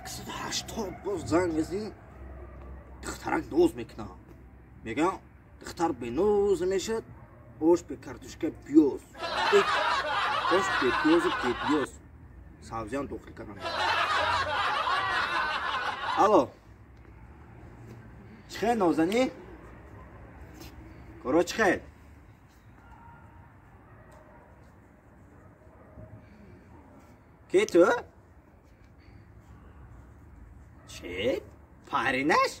180 باز زنگ بزنی دخترک نوز میکنه میگم دختر به نوز میشد آش به کارتوشکه پیاز آش به پیاز و پیاز سبزی هم داخل کردم الو چخیر نازنی؟ کارا چخیر؟ کی تو؟ چی؟ پرینش؟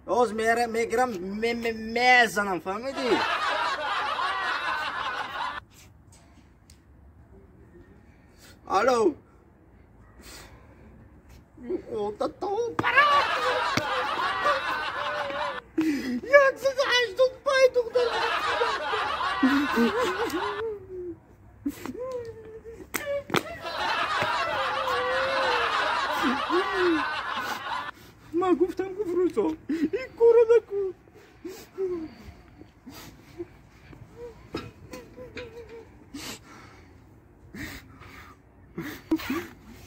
روز میگرم میزنم فهمیدی؟ الو اوتا تو برات 180 پای دختر من گفتم گفروزا این کارو نکن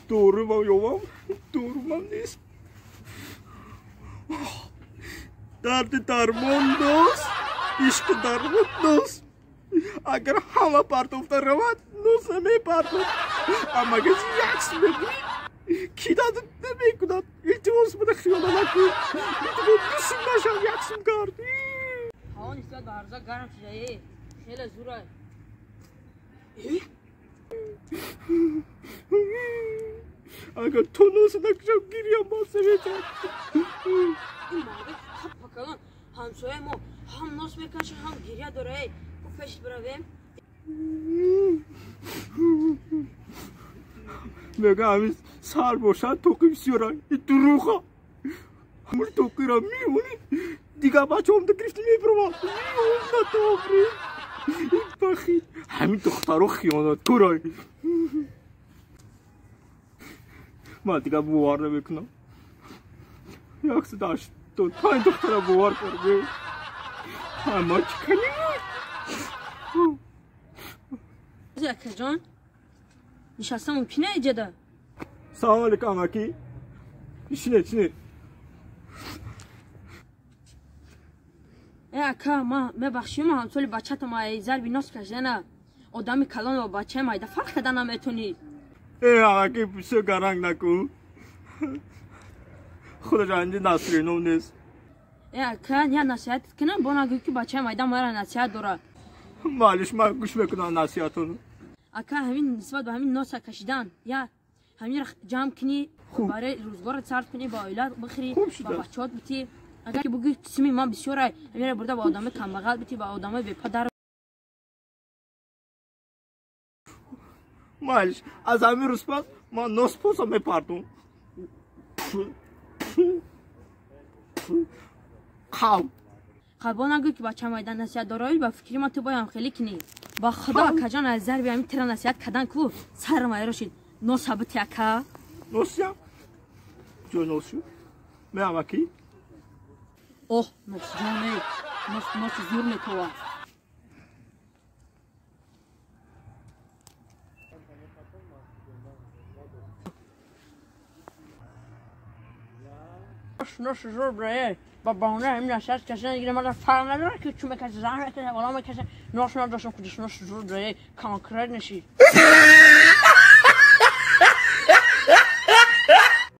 دورم یوام دورم نیست درد درمان دوست عشق درمان دوست اگر همه پرتوفته رود نوسه می پرتوفت اما اگر یکس بگیری کی داد نمیکند التماس بده خیال نکن میتونم دوست نشم یکسم کرد هوا نسبت به هرزا گرم شده خیلی زوره اگر تو نوسه نکشم گیریم باسه میتونم این مرده خب پکلان همسایه ما هم نوس میکشه هم گیریه داره گفت پیش برویم میگه همین سر باشد توقیم سیارای این دروخه همون توقی را میونی دیگه بچه هم گرفتی میبرم میون نتابری این بخی همین دختر خیانت کرای من دیگه بوار نمیکنم 180 تا این دختر بوار کرده اما چی کنی؟ زکه جان نشسته ممکنه ایجاده سلام علیکم امکی چینه ای اکا ما بخشیم همسال بچه تا ما ضربی ناس کشده نه آدمی کلان و بچه مایده فرق کردن نمیتونی ای امکی بسیار گرنگ نکن خدا جانده نصرینو نیست ای اکا یا نصیحت کنم با نگوی که بچه مایده ما را نصیحت داره معلش من گوش میکنم نصیحتونو اکا همین نسبت به همین ناس کشیدن یا همین را جمع کنی برای روزگارت صرف کنی با اولاد بخری با بچه‌ات بتی اگر که بگی قسمی ما بسیاره همین را برده با آدم کمبغل بتی با آدم بی پدر معلش از همین روز پس ما نوس پوسا میپردم خب نگو که بچه مایدن نصیحت دارایی با فکری ما تو بایم خیلی کنی با خدا اکا جان از ضربی همین تیرا نصیحت کردن کو سر مایی رو شید نوس بتی اکا نوسیم جو نوسیم می امکی اوه نوس جانه نوس زور میتوه نوس زور برای با بانه همین نصیحت کشیدن دیگه من فرق نداره که چون میکشه زهر میکشه والا میکشه نوس نداشتم کجاش نوس زور برای کانکرر نشید